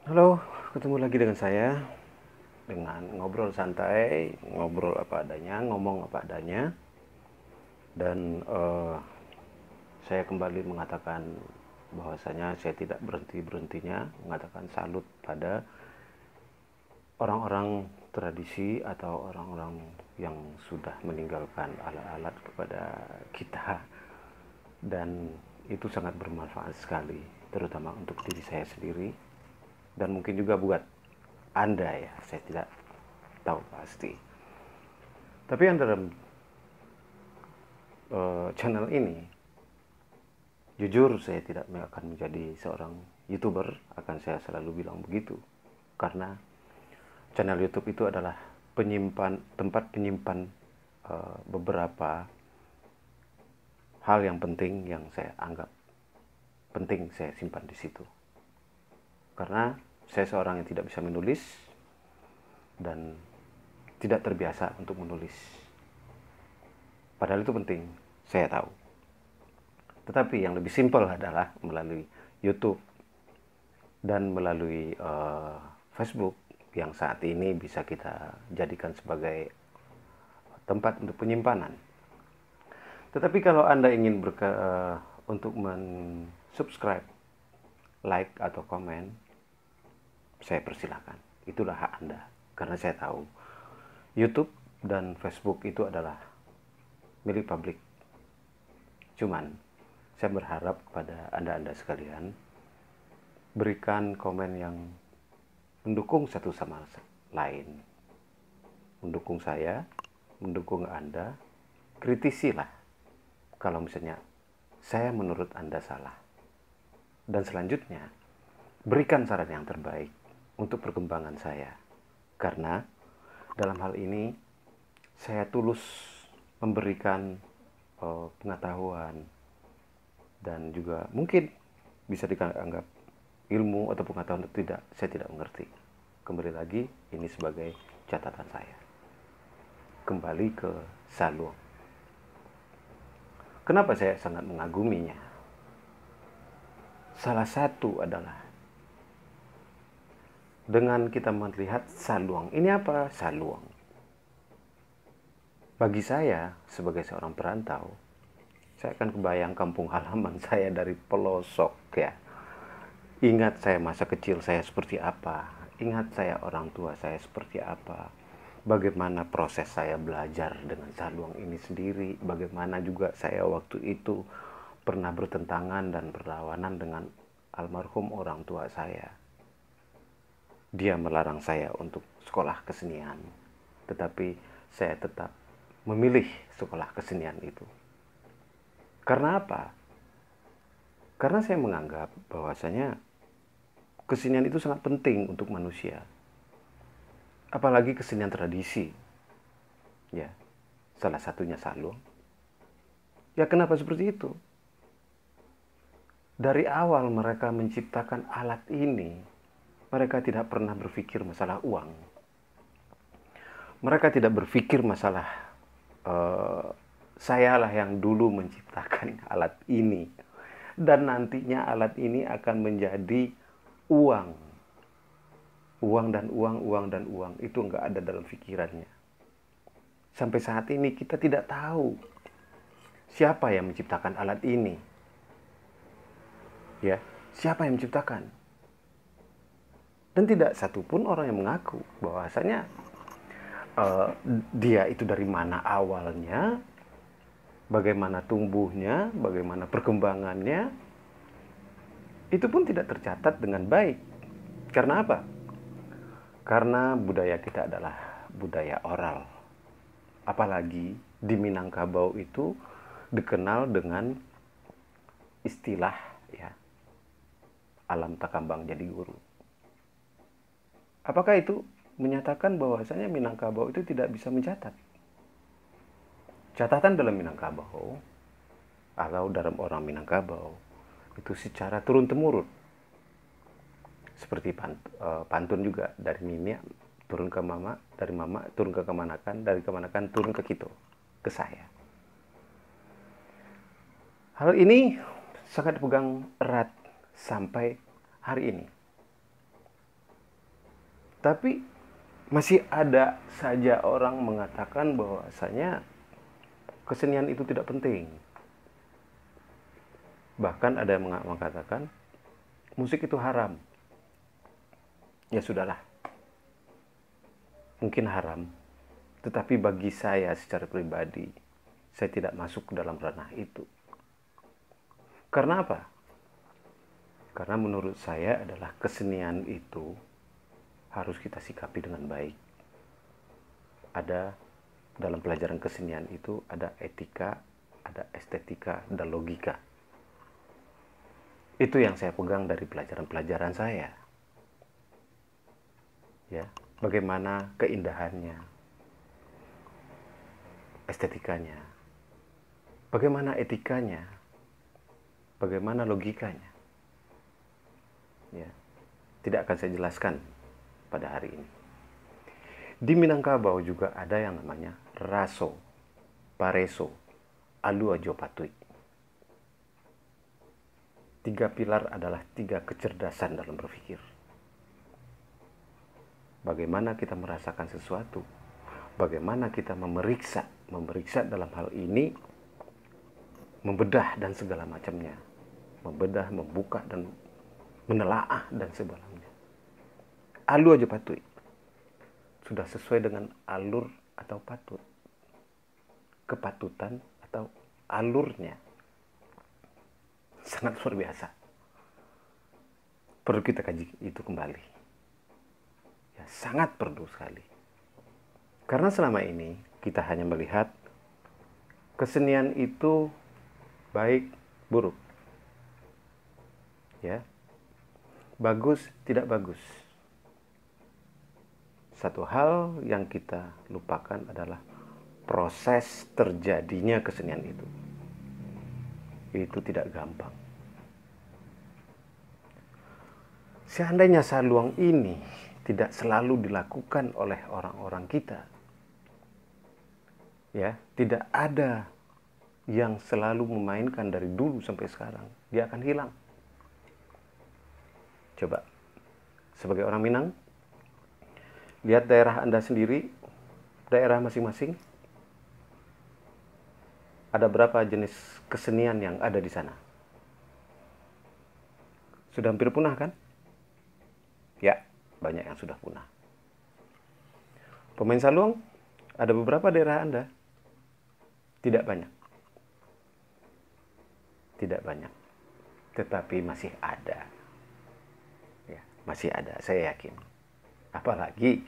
Halo, ketemu lagi dengan saya dengan ngobrol santai, ngobrol apa adanya, ngomong apa adanya, dan saya kembali mengatakan bahwasanya saya tidak berhentinya mengatakan salut pada orang-orang tradisi atau orang-orang yang sudah meninggalkan alat-alat kepada kita, dan itu sangat bermanfaat sekali, terutama untuk diri saya sendiri dan mungkin juga buat Anda ya, saya tidak tahu pasti. Tapi yang dalam channel ini, jujur saya tidak akan menjadi seorang YouTuber, akan saya selalu bilang begitu. Karena channel YouTube itu adalah tempat penyimpan beberapa hal yang penting yang saya anggap penting saya simpan di situ. Karena saya seorang yang tidak bisa menulis dan tidak terbiasa untuk menulis. Padahal itu penting, saya tahu. Tetapi yang lebih simpel adalah melalui YouTube dan melalui Facebook yang saat ini bisa kita jadikan sebagai tempat untuk penyimpanan. Tetapi kalau Anda ingin untuk subscribe, like atau komen, saya persilahkan. Itulah hak Anda. Karena saya tahu YouTube dan Facebook itu adalah milik publik. Cuman saya berharap kepada Anda-Anda sekalian berikan komen yang mendukung satu sama lain. Mendukung saya, mendukung Anda, kritisilah kalau misalnya saya menurut Anda salah. Dan selanjutnya, berikan saran yang terbaik untuk perkembangan saya. Karena dalam hal ini saya tulus memberikan pengetahuan dan juga mungkin bisa dianggap ilmu atau pengetahuan atau tidak, saya tidak mengerti. Kembali lagi, ini sebagai catatan saya. Kembali ke Saluang. Kenapa saya sangat mengaguminya? Salah satu adalah dengan kita melihat Saluang. Ini apa Saluang? Bagi saya, sebagai seorang perantau, saya akan kebayang kampung halaman saya dari pelosok ya. Ingat saya masa kecil saya seperti apa. Ingat saya orang tua saya seperti apa. Bagaimana proses saya belajar dengan Saluang ini sendiri. Bagaimana juga saya waktu itu pernah bertentangan dan berlawanan dengan almarhum orang tua saya. Dia melarang saya untuk sekolah kesenian. Tetapi saya tetap memilih sekolah kesenian itu. Karena apa? Karena saya menganggap bahwasanya kesenian itu sangat penting untuk manusia. Apalagi kesenian tradisi. Ya, salah satunya Saluang. Ya kenapa seperti itu? Dari awal mereka menciptakan alat ini, mereka tidak pernah berpikir masalah uang. Mereka tidak berpikir masalah sayalah yang dulu menciptakan alat ini. Dan nantinya alat ini akan menjadi uang. Uang dan uang, uang dan uang. Itu nggak ada dalam pikirannya. Sampai saat ini kita tidak tahu siapa yang menciptakan alat ini. Ya, siapa yang menciptakan? Dan tidak satupun orang yang mengaku bahwasanya dia itu dari mana awalnya, bagaimana tumbuhnya, bagaimana perkembangannya, itu pun tidak tercatat dengan baik. Karena apa? Karena budaya kita adalah budaya oral. Apalagi di Minangkabau itu dikenal dengan istilah ya, alam takambang jadi guru. Apakah itu menyatakan bahwasanya Minangkabau itu tidak bisa mencatat? Catatan dalam Minangkabau atau dalam orang Minangkabau itu secara turun-temurun. Seperti pantun juga, dari Mimi turun ke mama, dari mama turun ke kemanakan, dari kemanakan turun ke Kito, ke saya. Hal ini sangat dipegang erat sampai hari ini. Tapi masih ada saja orang mengatakan bahwasanya kesenian itu tidak penting. Bahkan ada yang mengatakan musik itu haram. Ya sudahlah, mungkin haram. Tetapi bagi saya secara pribadi, saya tidak masuk ke dalam ranah itu. Karena apa? Karena menurut saya adalah kesenian itu harus kita sikapi dengan baik. Ada dalam pelajaran kesenian itu ada etika, ada estetika, dan logika. Itu yang saya pegang dari pelajaran-pelajaran saya. Ya, bagaimana keindahannya, estetikanya, bagaimana etikanya, bagaimana logikanya. Ya, tidak akan saya jelaskan pada hari ini. Di Minangkabau juga ada yang namanya raso, pareso, alu ajo patui. 3 pilar adalah 3 kecerdasan dalam berpikir. Bagaimana kita merasakan sesuatu, bagaimana kita memeriksa dalam hal ini, membedah dan segala macamnya. Membedah, membuka, dan menelaah dan sebagainya. Alu aja patui. Sudah sesuai dengan alur atau patut. Kepatutan atau alurnya. Sangat luar biasa. Perlu kita kaji itu kembali. Ya, sangat perlu sekali. Karena selama ini kita hanya melihat kesenian itu baik, buruk. Ya. Bagus, tidak bagus. Satu hal yang kita lupakan adalah proses terjadinya kesenian itu. Itu tidak gampang. Seandainya saluang ini tidak selalu dilakukan oleh orang-orang kita, ya, tidak ada yang selalu memainkan dari dulu sampai sekarang, dia akan hilang. Coba, sebagai orang Minang, lihat daerah Anda sendiri, daerah masing-masing, ada berapa jenis kesenian yang ada di sana? Sudah hampir punah kan? Ya, banyak yang sudah punah. Pemain saluang, ada beberapa daerah Anda. Tidak banyak. Tidak banyak. Tetapi masih ada. Ya, masih ada, saya yakin. Apalagi,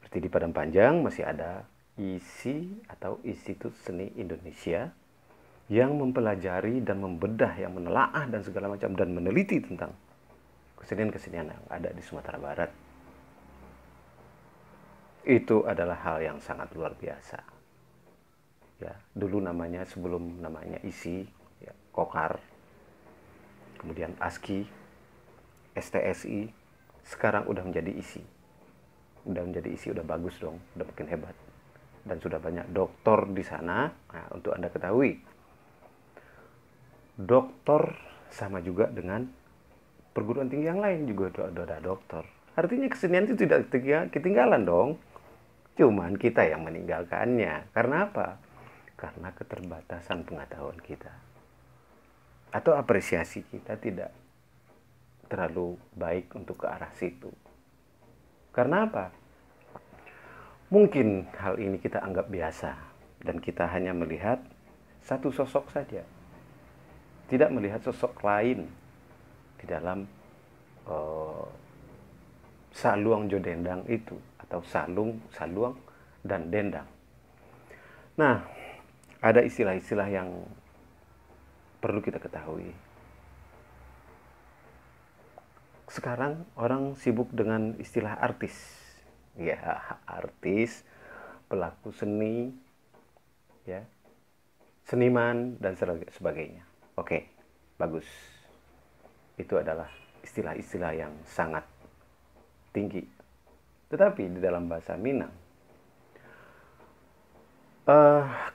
seperti di Padang Panjang, masih ada ISI atau Institut Seni Indonesia yang mempelajari dan membedah, yang menelaah dan segala macam, dan meneliti tentang kesenian-kesenian yang ada di Sumatera Barat. Itu adalah hal yang sangat luar biasa. Ya, dulu namanya, sebelum namanya ISI, ya, Kokar, kemudian ASKI, STSI, sekarang udah menjadi ISI. Udah menjadi ISI, udah bagus dong, udah makin hebat. Dan sudah banyak doktor di sana. Nah, untuk Anda ketahui, doktor sama juga dengan perguruan tinggi yang lain juga ada doktor. Artinya kesenian itu tidak ketinggalan dong. Cuman kita yang meninggalkannya. Karena apa? Karena keterbatasan pengetahuan kita. Atau apresiasi kita tidak terlalu baik untuk ke arah situ. Karena apa? Mungkin hal ini kita anggap biasa. Dan kita hanya melihat satu sosok saja. Tidak melihat sosok lain di dalam saluang jodendang itu, atau saluang dan dendang. Nah, ada istilah-istilah yang perlu kita ketahui. Sekarang orang sibuk dengan istilah artis. Ya, artis, pelaku seni, ya, seniman dan sebagainya. Oke, bagus. Itu adalah istilah-istilah yang sangat tinggi. Tetapi di dalam bahasa Minang,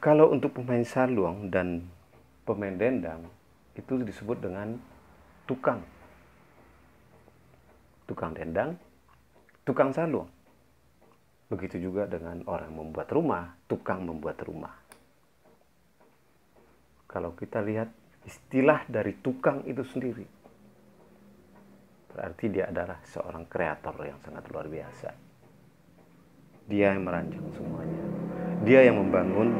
kalau untuk pemain saluang dan pemain dendang, itu disebut dengan tukang. Tukang dendang tukang saluang. Begitu juga dengan orang membuat rumah, tukang membuat rumah. Kalau kita lihat istilah dari tukang itu sendiri, berarti dia adalah seorang kreator yang sangat luar biasa. Dia yang merancang semuanya. Dia yang membangun,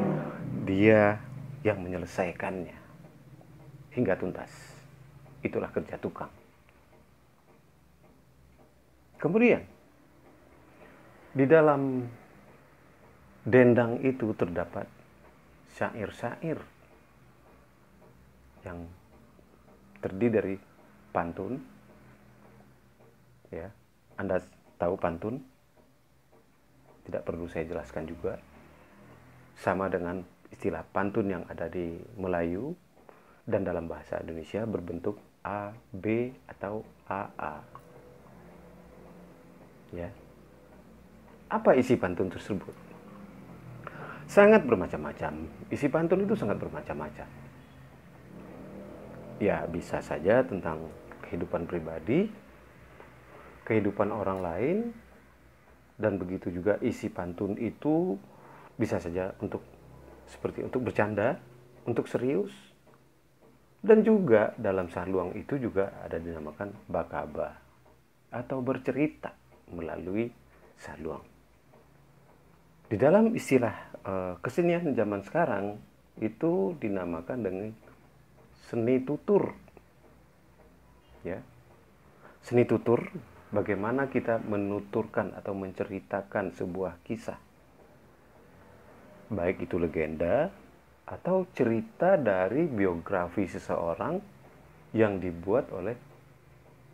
dia yang menyelesaikannya hingga tuntas. Itulah kerja tukang. Kemudian, di dalam dendang itu terdapat syair-syair yang terdiri dari pantun. Ya, Anda tahu pantun? Tidak perlu saya jelaskan juga. Sama dengan istilah pantun yang ada di Melayu dan dalam bahasa Indonesia berbentuk A, B, atau AA. Ya. Apa isi pantun tersebut? Sangat bermacam-macam. Isi pantun itu sangat bermacam-macam. Ya, bisa saja tentang kehidupan pribadi, kehidupan orang lain, dan begitu juga isi pantun itu bisa saja untuk bercanda, untuk serius, dan juga dalam saluang itu juga ada dinamakan bakaba atau bercerita melalui saluang. Di dalam istilah kesenian zaman sekarang itu dinamakan dengan seni tutur. Ya. Seni tutur, bagaimana kita menuturkan atau menceritakan sebuah kisah. Baik itu legenda atau cerita dari biografi seseorang yang dibuat oleh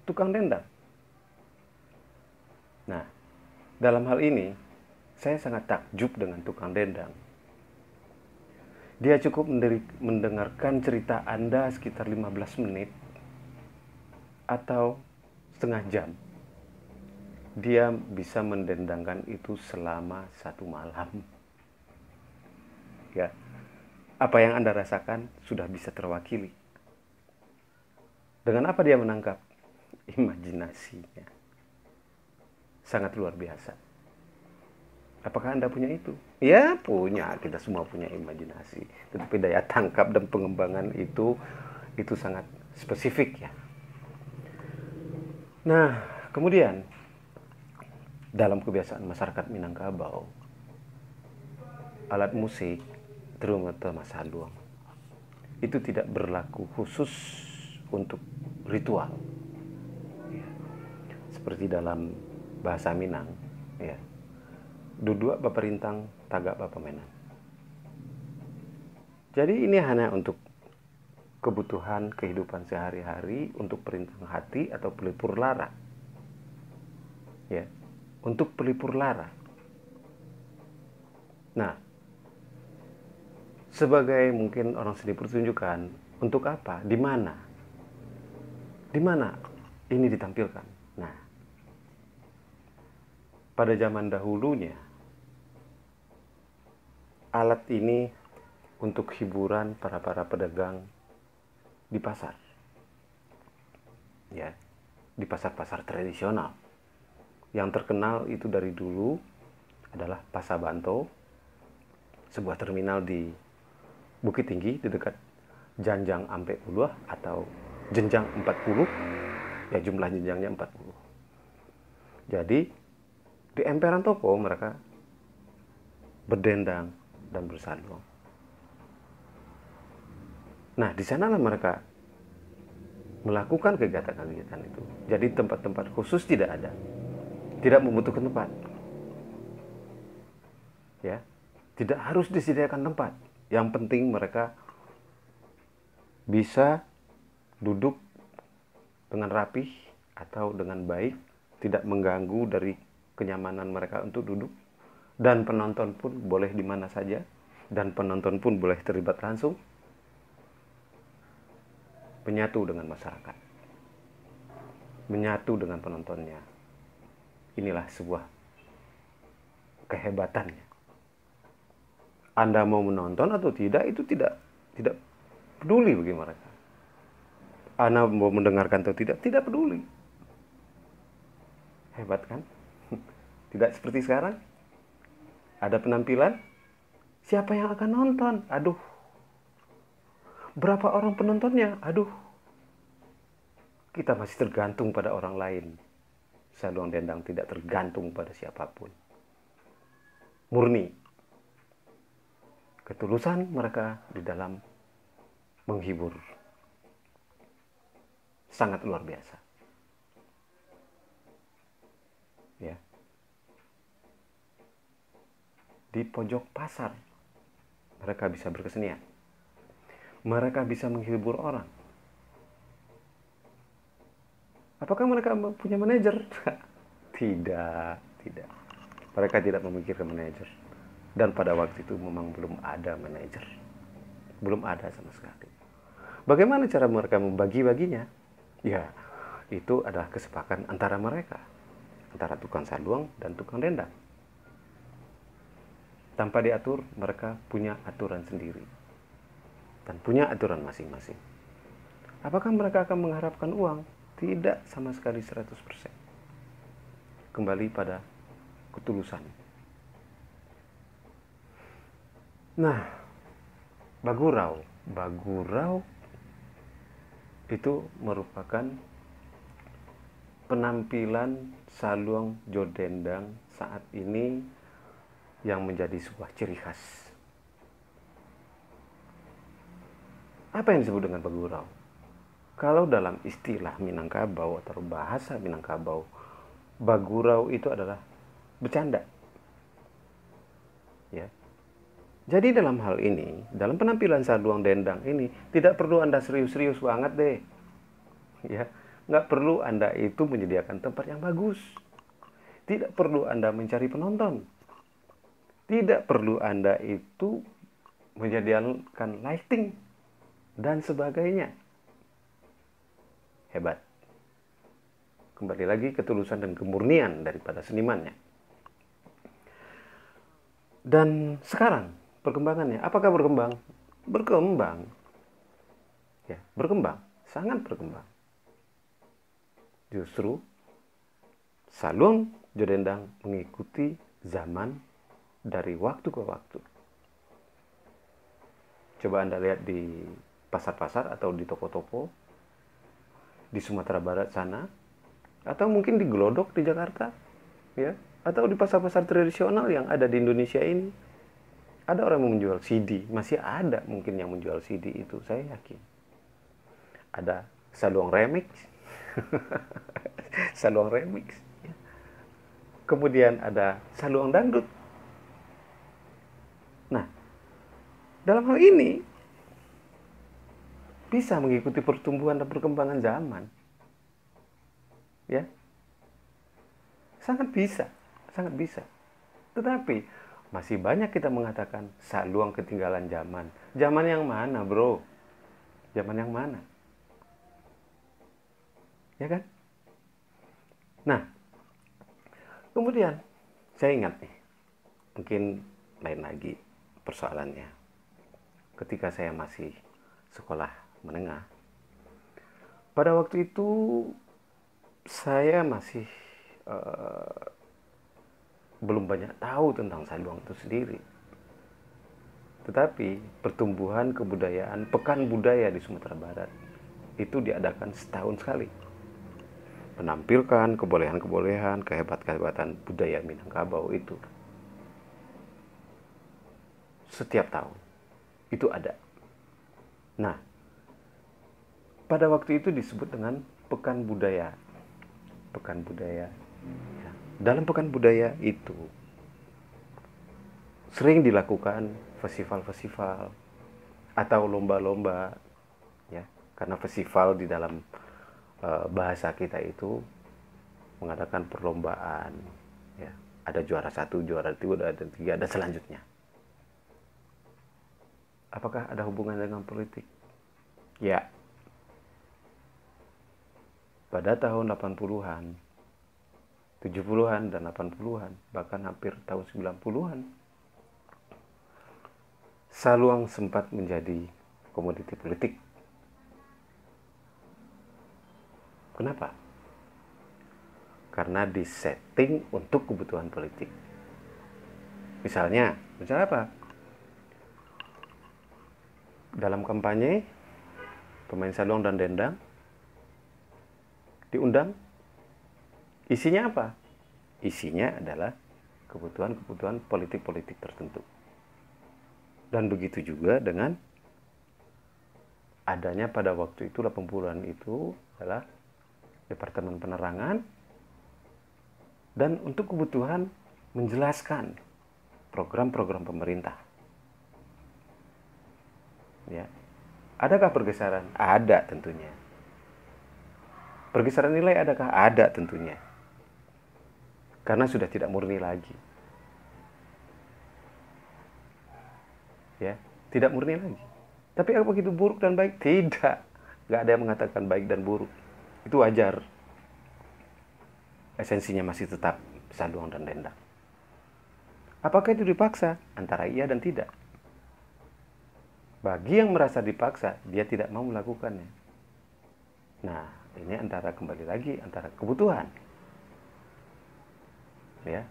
tukang dendang. Nah, dalam hal ini saya sangat takjub dengan tukang dendang. Dia cukup mendengarkan cerita Anda sekitar 15 menit atau setengah jam. Dia bisa mendendangkan itu selama 1 malam. Ya, apa yang Anda rasakan sudah bisa terwakili. Dengan apa dia menangkap? Imajinasinya. Sangat luar biasa. Apakah Anda punya itu? Ya, punya. Kita semua punya imajinasi. Tetapi daya tangkap dan pengembangan itu sangat spesifik ya. Nah, kemudian dalam kebiasaan masyarakat Minangkabau, alat musik terutama saluang itu tidak berlaku khusus untuk ritual. Ya. Seperti dalam bahasa Minang, ya. Duduk baperintang, tagak bapamenan. Jadi ini hanya untuk kebutuhan kehidupan sehari-hari, untuk perintang hati atau pelipur lara. Ya, untuk pelipur lara. Nah, sebagai mungkin orang seni pertunjukan, untuk apa? Di mana? Di mana ini ditampilkan? Nah, pada zaman dahulunya, alat ini untuk hiburan para pedagang di pasar. Ya, di pasar-pasar tradisional. Yang terkenal itu dari dulu adalah Pasar Banto, sebuah terminal di Bukit Tinggi di dekat Janjang Ampe Puluh atau Jenjang 40. Ya, jumlah jenjangnya 40. Jadi di emperan toko mereka berdendang dan bersaluang. Nah, di sanalah mereka melakukan kegiatan-kegiatan itu. Jadi tempat-tempat khusus tidak ada. Tidak membutuhkan tempat. Ya. Tidak harus disediakan tempat. Yang penting mereka bisa duduk dengan rapih atau dengan baik, tidak mengganggu dari kenyamanan mereka untuk duduk. Dan penonton pun boleh di mana saja, dan penonton pun boleh terlibat langsung, menyatu dengan masyarakat, menyatu dengan penontonnya. Inilah sebuah kehebatannya. Anda mau menonton atau tidak, itu tidak peduli bagi mereka. Anda mau mendengarkan atau tidak peduli. Hebat kan? Tidak seperti sekarang. Ada penampilan, siapa yang akan nonton? Aduh. Berapa orang penontonnya? Aduh. Kita masih tergantung pada orang lain. Saluang Dendang tidak tergantung pada siapapun. Murni. Ketulusan mereka di dalam menghibur. Sangat luar biasa. Ya. Di pojok pasar mereka bisa berkesenian. Mereka bisa menghibur orang. Apakah mereka punya manajer? Tidak. Mereka tidak memikirkan manajer. Dan pada waktu itu memang belum ada manajer. Belum ada sama sekali. Bagaimana cara mereka membagi-baginya? Ya, itu adalah kesepakatan antara mereka. Antara tukang saluang dan tukang dendang. Tanpa diatur, mereka punya aturan sendiri. Dan punya aturan masing-masing. Apakah mereka akan mengharapkan uang? Tidak sama sekali 100%. Kembali pada ketulusan. Nah, Bagurau itu merupakan penampilan saluang jodendang saat ini yang menjadi sebuah ciri khas. Apa yang disebut dengan Bagurau? Kalau dalam istilah Minangkabau atau bahasa Minangkabau, Bagurau itu adalah bercanda. Ya. Jadi dalam hal ini, dalam penampilan saluang dendang ini, tidak perlu Anda serius-serius banget deh. Ya, nggak perlu Anda itu menyediakan tempat yang bagus. Tidak perlu Anda mencari penonton. Tidak perlu Anda itu menyediakan lighting dan sebagainya. Hebat. Kembali lagi ketulusan dan kemurnian daripada senimannya. Dan sekarang perkembangannya, apakah berkembang? Berkembang. Ya, berkembang, sangat berkembang. Justru saluang jodendang mengikuti zaman dari waktu ke waktu. Coba Anda lihat di pasar-pasar atau di toko-toko di Sumatera Barat sana, atau mungkin di Glodok di Jakarta, ya, atau di pasar-pasar tradisional yang ada di Indonesia ini. Ada orang yang menjual CD, masih ada mungkin yang menjual CD itu, saya yakin. Ada saluang remix, saluang remix. Kemudian ada saluang dangdut. Nah, dalam hal ini bisa mengikuti pertumbuhan dan perkembangan zaman. Ya. Sangat bisa, sangat bisa. Tetapi masih banyak kita mengatakan saluang ketinggalan zaman. Zaman yang mana, bro? Zaman yang mana? Ya kan? Nah, kemudian saya ingat nih, mungkin lain lagi persoalannya. Ketika saya masih sekolah menengah, pada waktu itu saya masih belum banyak tahu tentang saluang itu sendiri. Tetapi pertumbuhan kebudayaan, pekan budaya di Sumatera Barat itu diadakan setahun sekali. Menampilkan kebolehan-kebolehan, kehebatan-kehebatan budaya Minangkabau itu. Setiap tahun itu ada. Nah, pada waktu itu disebut dengan pekan budaya. Pekan budaya. Ya. Dalam pekan budaya itu sering dilakukan festival-festival atau lomba-lomba, ya, karena festival di dalam bahasa kita itu mengadakan perlombaan, ya, ada juara 1, juara 2, ada 3, ada selanjutnya. Apakah ada hubungan dengan politik? Ya. Pada tahun 80-an, 70-an dan 80-an, bahkan hampir tahun 90-an, saluang sempat menjadi komoditi politik. Kenapa? karena disetting untuk kebutuhan politik. Misalnya apa? Dalam kampanye, pemain saluang dan dendang diundang. Isinya apa? Isinya adalah kebutuhan politik-politik tertentu. Dan begitu juga dengan adanya pada waktu itu 80-an itu adalah Departemen Penerangan, dan untuk kebutuhan menjelaskan program-program pemerintah. Ya. Adakah pergeseran? Ada tentunya. Pergeseran nilai adakah? Ada tentunya. Karena sudah tidak murni lagi. Ya, tidak murni lagi. Tapi apa begitu buruk dan baik? Tidak. Nggak ada yang mengatakan baik dan buruk. Itu wajar. Esensinya masih tetap saluang dan dendang. Apakah itu dipaksa? Antara iya dan tidak. Bagi yang merasa dipaksa, dia tidak mau melakukannya. Nah, ini kembali lagi antara kebutuhan. Ya.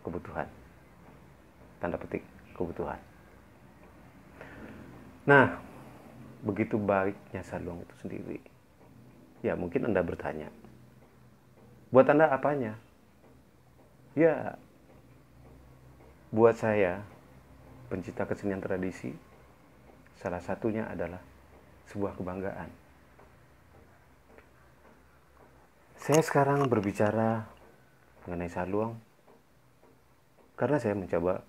Kebutuhan. Tanda petik, kebutuhan. Nah, begitu baiknya saluang itu sendiri. Ya, mungkin Anda bertanya, buat Anda apanya? Ya, buat saya, pencinta kesenian tradisi, salah satunya adalah sebuah kebanggaan. Saya sekarang berbicara mengenai saluang karena saya mencoba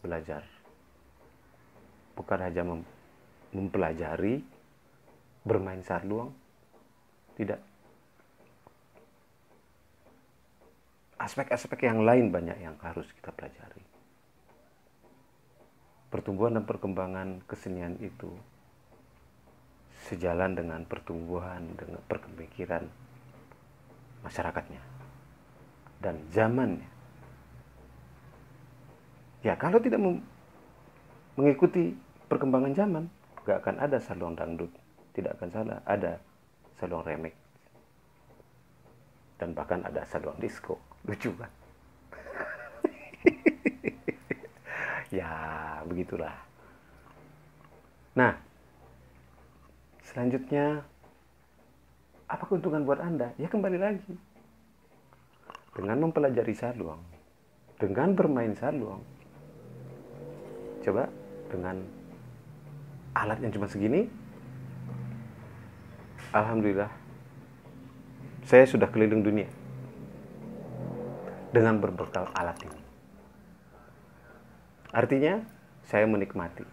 belajar. Bukan hanya mempelajari bermain saluang, tidak. Aspek-aspek yang lain banyak yang harus kita pelajari. Pertumbuhan dan perkembangan kesenian itu sejalan dengan pertumbuhan, dengan perkembangan masyarakatnya dan zamannya. Ya, kalau tidak mengikuti perkembangan zaman, gak akan ada saluang dangdut, tidak akan salah ada saluang remix, dan bahkan ada saluang disco. Lucu kan? Ya, begitulah. Nah, selanjutnya, apa keuntungan buat Anda? Ya, kembali lagi. Dengan mempelajari saluang, dengan bermain saluang, coba dengan alat yang cuma segini, alhamdulillah, saya sudah keliling dunia dengan berbekal alat ini. Artinya, saya menikmati.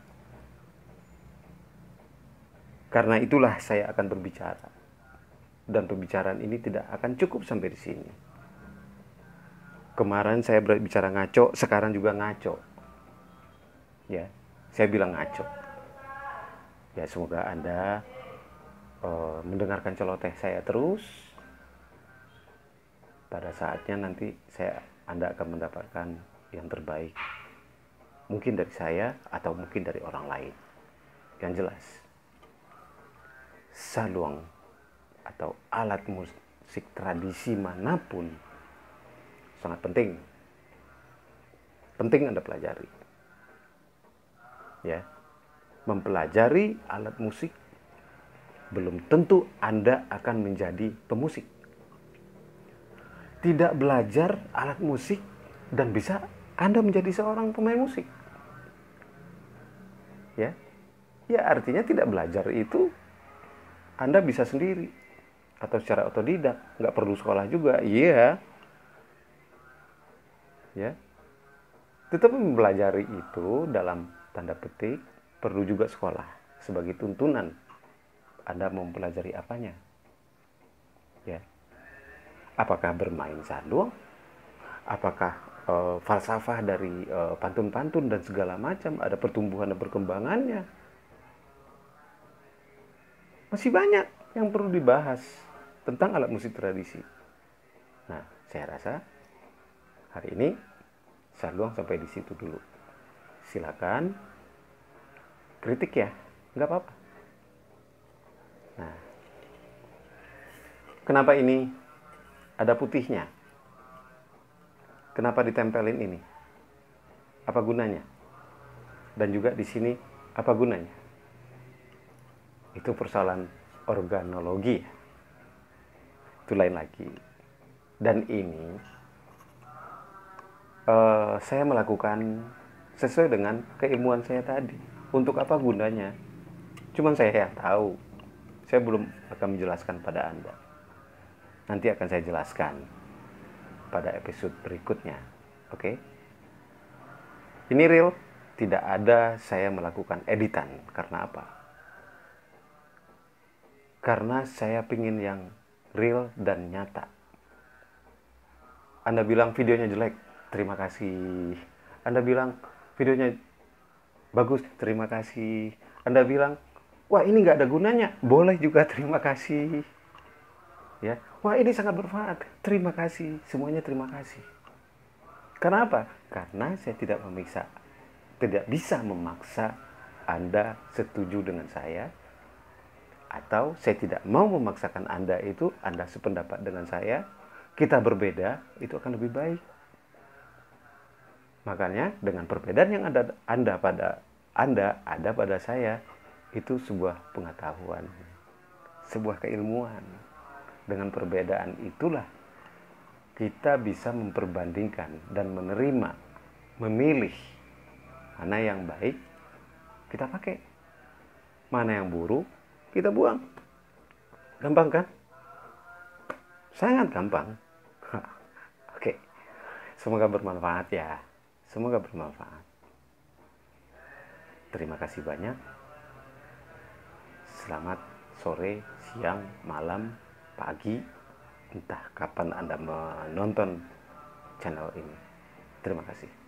Karena itulah saya akan berbicara. Dan pembicaraan ini tidak akan cukup sampai di sini. Kemarin saya berbicara ngaco, sekarang juga ngaco. Ya, saya bilang ngaco. Ya, semoga Anda mendengarkan celoteh saya terus. Pada saatnya nanti Anda akan mendapatkan yang terbaik. Mungkin dari saya atau mungkin dari orang lain. Yang jelas, saluang atau alat musik tradisi manapun sangat penting. Penting Anda pelajari. Ya. Mempelajari alat musik belum tentu Anda akan menjadi pemusik. Tidak belajar alat musik dan bisa Anda menjadi seorang pemain musik. Ya. Ya, artinya tidak belajar itu Anda bisa sendiri atau secara otodidak, nggak perlu sekolah juga. Iya. Ya. Tetapi mempelajari itu dalam tanda petik perlu juga sekolah sebagai tuntunan Anda mau mempelajari apanya. Ya. Apakah bermain saluang? Apakah falsafah dari pantun-pantun dan segala macam, ada pertumbuhan dan perkembangannya? Masih banyak yang perlu dibahas tentang alat musik tradisi. Nah, saya rasa hari ini saluang sampai di situ dulu. Silakan kritik ya, nggak apa-apa. Nah, kenapa ini ada putihnya. Kenapa ditempelin ini? Apa gunanya? Dan juga di sini apa gunanya? Itu persoalan organologi. Itu lain lagi. Dan ini saya melakukan sesuai dengan keilmuan saya tadi. Untuk apa gunanya? Cuman saya yang tahu. Saya belum akan menjelaskan pada Anda. Nanti akan saya jelaskan pada episode berikutnya. Oke? Ini real, tidak ada saya melakukan editan. Karena apa? Karena saya pingin yang real dan nyata. Anda bilang videonya jelek, terima kasih. Anda bilang videonya bagus, terima kasih. Anda bilang, wah ini nggak ada gunanya, boleh juga, terima kasih. Ya, wah ini sangat bermanfaat, terima kasih. Semuanya terima kasih. Kenapa? Karena saya tidak bisa memaksa Anda setuju dengan saya, atau saya tidak mau memaksakan Anda sependapat dengan saya. Kita berbeda, itu akan lebih baik. Makanya dengan perbedaan yang ada pada saya, itu sebuah pengetahuan, sebuah keilmuan. Dengan perbedaan itulah kita bisa memperbandingkan dan menerima, memilih mana yang baik kita pakai, mana yang buruk kita buang. Gampang kan? Sangat gampang. Oke. Semoga bermanfaat ya. Semoga bermanfaat. Terima kasih banyak. Selamat sore, siang, malam, pagi, entah kapan Anda menonton channel ini. Terima kasih.